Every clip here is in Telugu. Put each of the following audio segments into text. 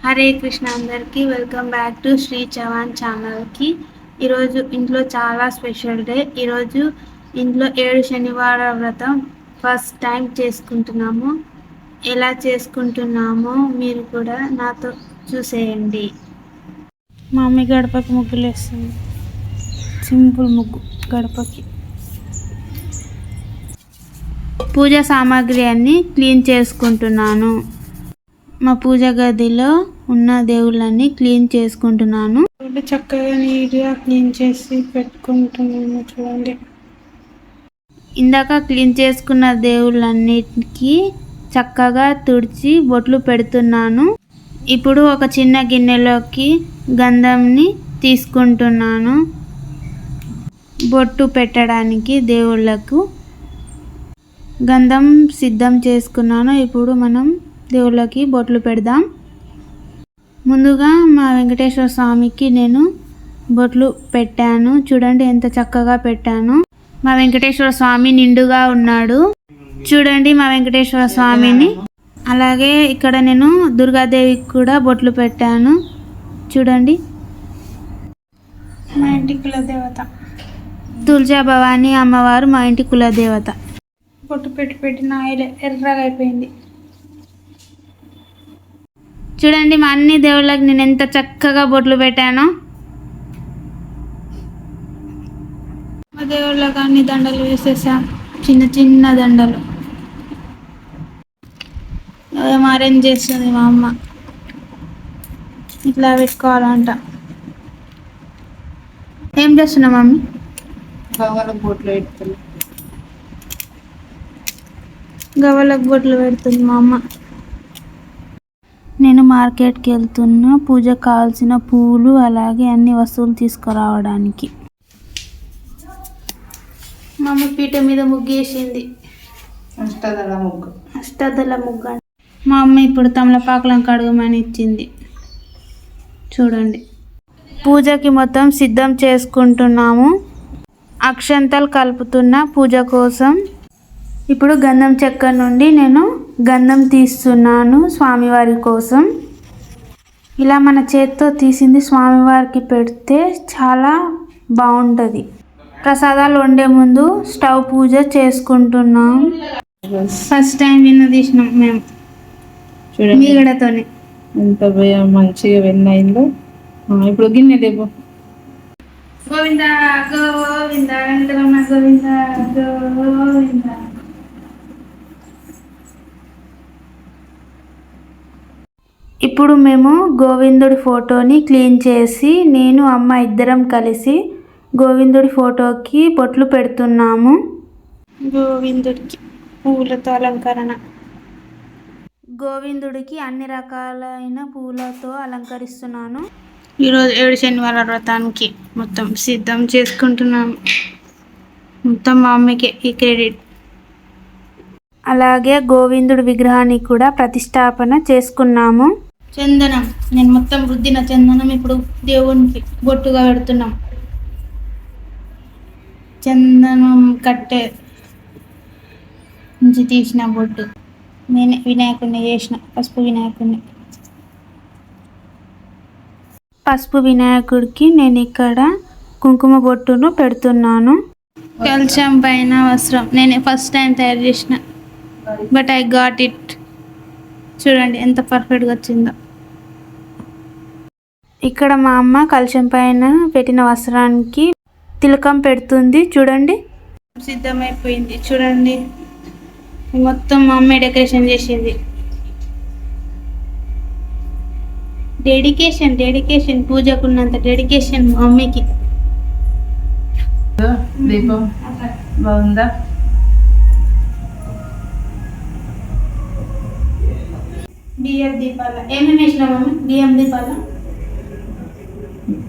హరే కృష్ణ అందరికీ welcome back to Shri Chavan ఛానల్కి. ఈరోజు ఇంట్లో చాలా స్పెషల్ డే. ఈరోజు ఇంట్లో 7 శనివార వ్రతం ఫస్ట్ టైం చేసుకుంటున్నాము. ఎలా చేసుకుంటున్నామో మీరు కూడా నాతో చూసేయండి. మా మమ్మీ గడపకి ముగ్గులు వేస్తుంది. సింపుల్ ముగ్గు గడపకి. పూజా సామాగ్రి అన్నీ క్లీన్ చేసుకుంటున్నాను. మా పూజ గదిలో ఉన్న దేవుళ్ళని క్లీన్ చేసుకుంటున్నాను. చక్కగా నీట్గా క్లీన్ చేసి పెట్టుకుంటున్నాను. చూడండి, ఇందాక క్లీన్ చేసుకున్న దేవుళ్ళన్నిటికీ చక్కగా తుడిచి బొట్లు పెడుతున్నాను. ఇప్పుడు ఒక చిన్న గిన్నెలోకి గంధంని తీసుకుంటున్నాను. బొట్టు పెట్టడానికి దేవుళ్ళకు గంధం సిద్ధం చేసుకున్నాను. ఇప్పుడు మనం దేవుళ్ళకి బొట్లు పెడదాం. ముందుగా మా వెంకటేశ్వర స్వామికి నేను బొట్లు పెట్టాను. చూడండి ఎంత చక్కగా పెట్టాను. మా వెంకటేశ్వర స్వామి నిండుగా ఉన్నాడు. చూడండి మా వెంకటేశ్వర స్వామిని. అలాగే ఇక్కడ నేను దుర్గాదేవికి కూడా బొట్లు పెట్టాను. చూడండి, మా ఇంటి కులదేవత తులజా భవాని అమ్మవారు మా ఇంటి కులదేవత. బొట్టు పెట్టి నా ఎర్రగా అయిపోయింది. చూడండి మా అన్ని దేవుళ్ళకి నేను ఎంత చక్కగా బొట్లు పెట్టానో. మా దేవుళ్ళకి అన్ని దండలు వేసేసాం, చిన్న చిన్న దండలు. ఏం అరేంజ్ చేస్తుంది మా అమ్మ. ఇట్లా పెట్టుకోవాలంట. ఏం చేస్తున్నా మమ్మీ? గవ్వలకు బొట్లు పెడుతుంది. గవ్వలకు బొట్లు పెడుతుంది మా అమ్మ. నేను మార్కెట్కి వెళ్తున్నా పూజకు కావాల్సిన పూలు అలాగే అన్ని వస్తువులు తీసుకురావడానికి. మా అమ్మ పీట మీద ముగ్గు వేసింది. అష్టదళ ముగ్గు. మా అమ్మ ఇప్పుడు తమలపాకులను కడగమని ఇచ్చింది. చూడండి, పూజకి మొత్తం సిద్ధం చేసుకుంటున్నాము. అక్షంతలు కలుపుతున్న పూజ కోసం. ఇప్పుడు గంధం చెక్క నుండి నేను గంధం తీస్తున్నాను స్వామివారి కోసం. ఇలా మన చేతితో తీసింది స్వామివారికి పెడితే చాలా బాగుంటుంది. ప్రసాదాలు వండే ముందు స్టవ్ పూజ చేసుకుంటున్నాం. ఫస్ట్ టైం విన్న తీసినాం మేము మీగడతోనే. ఎంత మంచిగా వెన్న అయిందో. ఇప్పుడు గిన్నె లేవు. గోవింద గోవింద వెంకటరమణ గోవింద గోవింద. ఇప్పుడు మేము గోవిందుడి ఫోటోని క్లీన్ చేసి నేను అమ్మ ఇద్దరం కలిసి గోవిందుడి ఫోటోకి బొట్లు పెడుతున్నాము. గోవిందుడికి పూలతో అలంకరణ. గోవిందుడికి అన్ని రకాలైన పూలతో అలంకరిస్తున్నాను. ఈరోజు 7 శనివార వ్రతానికి మొత్తం సిద్ధం చేసుకుంటున్నాము. మొత్తం మా అమ్మకే ఈ క్రెడిట్. అలాగే గోవిందుడి విగ్రహాన్ని కూడా ప్రతిష్టాపన చేసుకున్నాము. చందనం, నేను మొత్తం రుద్దిన చందనం ఇప్పుడు దేవునికి బొట్టుగా పెడుతున్నాం. చందనం కట్టె నుంచి తీసిన బొట్టు. నేనే వినాయకుడిని చేసిన, పసుపు వినాయకుడిని. పసుపు వినాయకుడికి నేను ఇక్కడ కుంకుమ బొట్టును పెడుతున్నాను. కలశం పైన వస్త్రం నేనే ఫస్ట్ టైం తయారు చేసిన, బట్ ఐ గాట్ ఇట్. చూడండి ఎంత పర్ఫెక్ట్గా వచ్చిందో. ఇక్కడ మా అమ్మ కలశం పైన పెట్టిన వస్త్రానికి తిలకం పెడుతుంది. చూడండి, సిద్ధమైపోయింది. చూడండి, మొత్తం మా అమ్మే డెకరేషన్ చేసింది. డెడికేషన్ పూజకున్నంత డెడికేషన్ మా మమ్మీకి. దీపం బాగుందా? బియ్యం దీపాల ఏమేమి వేసినా మమ్మీ? బియ్యం దీపాల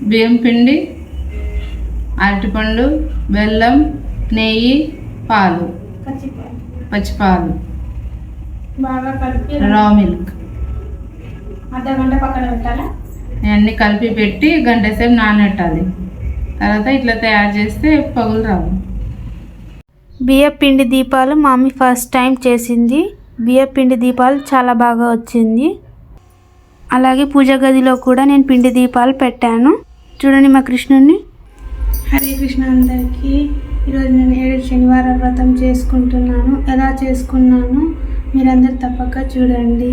బియ్యం పిండి, అరటిపండు, బెల్లం, నెయ్యి, పాలు, పచ్చిపాలు, బాగా కలిపి రా మిల్క్ అర్ధగంట పక్కన పెట్టాలా? అన్నీ కలిపి పెట్టి గంట సేపు నానబెట్టాలి. తర్వాత ఇట్లా తయారు చేస్తే పగులు రావు. బియ్యం పిండి దీపాలు మా మమ్మీ ఫస్ట్ టైం చేసింది. బియ్యం పిండి దీపాలు చాలా బాగా వచ్చింది. అలాగే పూజ గదిలో కూడా నేను పిండి దీపాలు పెట్టాను. చూడండి మా కృష్ణుడిని. హరే కృష్ణ అందరికీ. ఈరోజు నేను 7 శనివార వ్రతం చేసుకుంటున్నాను. ఎలా చేసుకున్నాను మీరందరూ తప్పక చూడండి.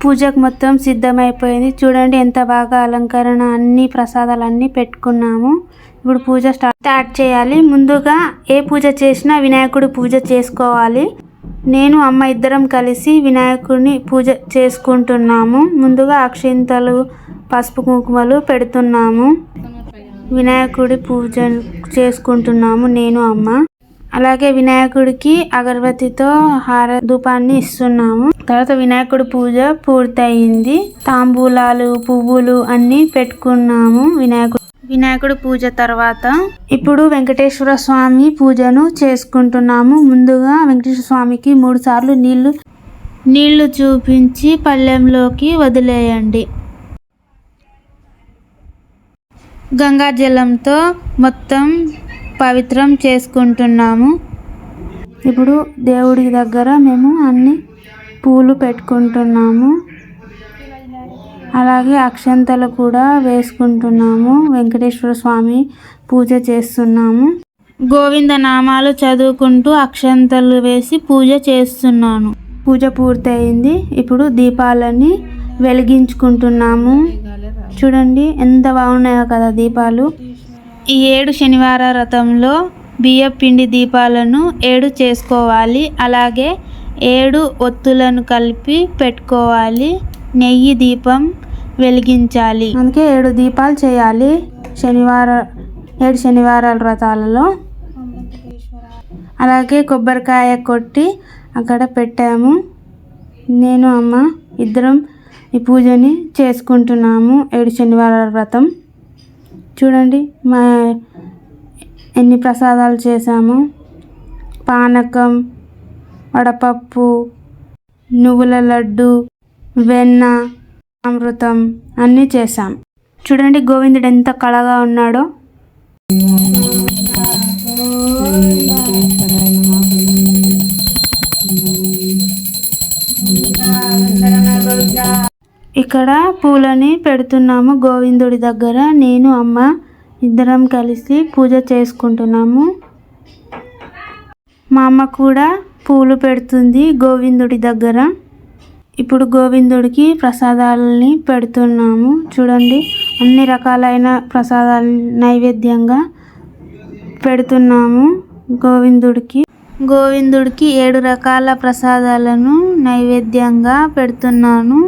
పూజకు మొత్తం సిద్ధమైపోయింది. చూడండి ఎంత బాగా అలంకరణ, అన్ని ప్రసాదాలు అన్నీ పెట్టుకున్నాము. ఇప్పుడు పూజ స్టార్ట్ చేయాలి. ముందుగా ఏ పూజ చేసినా వినాయకుడి పూజ చేసుకోవాలి. నేను అమ్మ ఇద్దరం కలిసి వినాయకుడిని పూజ చేసుకుంటున్నాము. ముందుగా అక్షింతలు, పసుపు కుంకుమలు పెడుతున్నాము. వినాయకుడి పూజ చేసుకుంటున్నాము నేను అమ్మ. అలాగే వినాయకుడికి అగరబత్తితో ధూపాన్ని ఇస్తున్నాము. తర్వాత వినాయకుడి పూజ పూర్తయింది. తాంబూలాలు, పువ్వులు అన్నీ పెట్టుకున్నాము. వినాయకుడి పూజ తర్వాత ఇప్పుడు వెంకటేశ్వర స్వామి పూజను చేసుకుంటున్నాము. ముందుగా వెంకటేశ్వర స్వామికి 3 సార్లు నీళ్లు చూపించి పళ్ళెంలోకి వదిలేయండి. గంగా జలంతో మొత్తం పవిత్రం చేసుకుంటున్నాము. ఇప్పుడు దేవుడి దగ్గర మేము అన్ని పూలు పెట్టుకుంటున్నాము. అలాగే అక్షంతలు కూడా వేసుకుంటున్నాము. వెంకటేశ్వర స్వామి పూజ చేస్తున్నాము. గోవింద నామాలు చదువుకుంటూ అక్షంతలు వేసి పూజ చేస్తున్నాను. పూజ పూర్తయింది. ఇప్పుడు దీపాలని వెలిగించుకుంటున్నాము. చూడండి ఎంత బాగున్నాయో కదా దీపాలు. ఈ 7 శనివార వ్రతంలో బియ్యం పిండి దీపాలను 7 చేసుకోవాలి. అలాగే 7 ఒత్తులను కలిపి పెట్టుకోవాలి. నెయ్యి దీపం వెలిగించాలి. అందుకే 7 దీపాలు చేయాలి 7 శనివారాల వ్రతాలలో. అలాగే కొబ్బరికాయ కొట్టి అక్కడ పెట్టాము. నేను అమ్మ ఇద్దరం ఈ పూజని చేసుకుంటున్నాము. 7 శనివారాల వ్రతం. చూడండి ఎన్ని ప్రసాదాలు చేశాము. పానకం, వడపప్పు, నువ్వుల లడ్డు, వెన్న, అమృతం అన్నీ చేశాం. చూడండి గోవిందుడు ఎంత కళగా ఉన్నాడో. ఇక్కడ పూలని పెడుతున్నాము గోవిందుడి దగ్గర. నేను అమ్మ ఇద్దరం కలిసి పూజ చేసుకుంటున్నాము. మా అమ్మ కూడా పూలు పెడుతుంది గోవిందుడి దగ్గర. ఇప్పుడు గోవిందుడికి ప్రసాదాలని పెడుతున్నాము. చూడండి అన్ని రకాలైన ప్రసాదాలు నైవేద్యంగా పెడుతున్నాము గోవిందుడికి. 7 రకాల ప్రసాదాలను నైవేద్యంగా పెడుతున్నాను.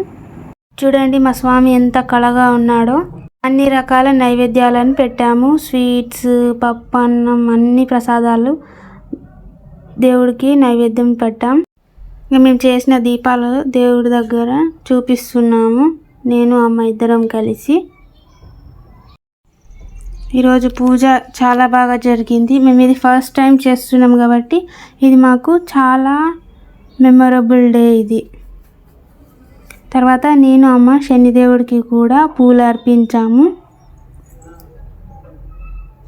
చూడండి మా స్వామి ఎంత కళగా ఉన్నాడో. అన్ని రకాల నైవేద్యాలను పెట్టాము. స్వీట్స్, పప్పు అన్నం, అన్ని ప్రసాదాలు దేవుడికి నైవేద్యం పెట్టాం. మేము చేసిన దీపాలు దేవుడి దగ్గర చూపిస్తున్నాము. నేను అమ్మ ఇద్దరం కలిసి. ఈరోజు పూజ చాలా బాగా జరిగింది. మేము ఇది ఫస్ట్ టైం చేస్తున్నాం కాబట్టి ఇది మాకు చాలా మెమొరబుల్ డే ఇది. తర్వాత నేను అమ్మ శనిదేవుడికి కూడా పూలు అర్పించాము.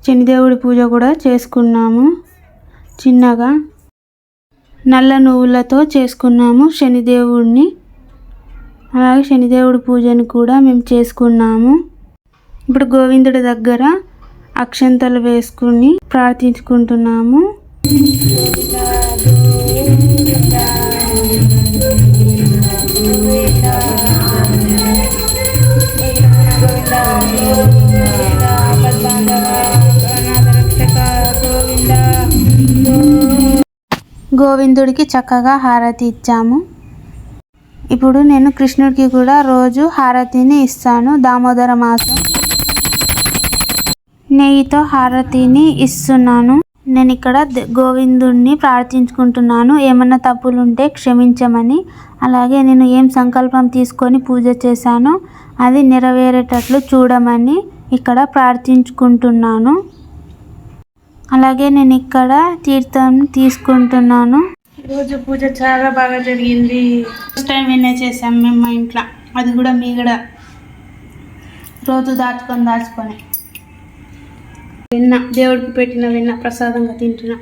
శనిదేవుడి పూజ కూడా చేసుకున్నాము. చిన్నగా నల్ల నువ్వులతో చేసుకున్నాము శనిదేవుడిని. అలాగే శనిదేవుడి పూజను కూడా మేము చేసుకున్నాము. ఇప్పుడు గోవిందుడి దగ్గర అక్షంతలు వేసుకుని ప్రార్థించుకుంటున్నాము. గోవిందుడికి చక్కగా హారతి ఇచ్చాము. ఇప్పుడు నేను కృష్ణుడికి కూడా రోజు హారతిని ఇస్తాను. దామోదర మాసం నెయ్యితో హారతిని ఇస్తున్నాను. నేను ఇక్కడ గోవిందుడిని ప్రార్థించుకుంటున్నాను. ఏమన్నా తప్పులుంటే క్షమించమని. అలాగే నేను ఏం సంకల్పం తీసుకొని పూజ చేశానో అది నెరవేరేటట్లు చూడమని ఇక్కడ ప్రార్థించుకుంటున్నాను. అలాగే నేను ఇక్కడ తీర్థం తీసుకుంటున్నాను. ఈరోజు పూజ చాలా బాగా జరిగింది. ఫస్ట్ టైం వినే చేసాం మేము మా ఇంట్లో. అది కూడా మీ కూడా రోజు దాచుకొని వెన్న, దేవుడికి పెట్టిన వెన్న ప్రసాదంగా తింటున్నా.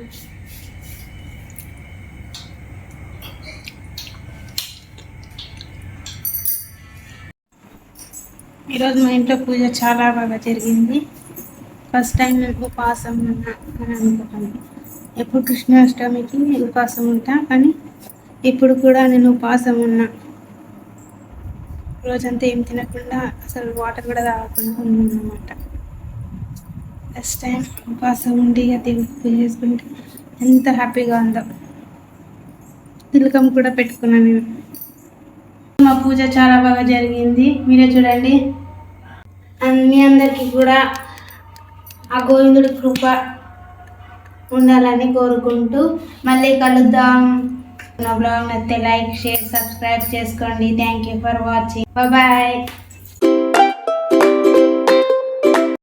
ఈరోజు మా ఇంట్లో పూజ చాలా బాగా జరిగింది. ఫస్ట్ టైం నేను ఉపవాసం ఉన్నా అని అనుకుంటాను. ఎప్పుడు కృష్ణాష్టమికి ఉపవాసం ఉంటా, కానీ ఇప్పుడు కూడా నేను ఉపవాసం ఉన్నా. రోజంతా ఏం తినకుండా అసలు వాటర్ కూడా తాగకుండా ఉన్నానమాట. ఫస్ట్ టైం ఉపవాసం ఉండి దేవుడికి పూజ చేసుకుంటే ఎంత హ్యాపీగా ఉందో. తిలకం కూడా పెట్టుకున్నాను నేను. మా పూజ చాలా బాగా జరిగింది, మీరే చూడండి. మీ అందరికీ కూడా ఆ గోవిందుడి కృప ఉండాలని కోరుకుంటూ మళ్ళీ కలుద్దాం. నా బ్లాగ్ నచ్చితే లైక్, షేర్, సబ్స్క్రైబ్ చేసుకోండి. Thank you for watching. Bye.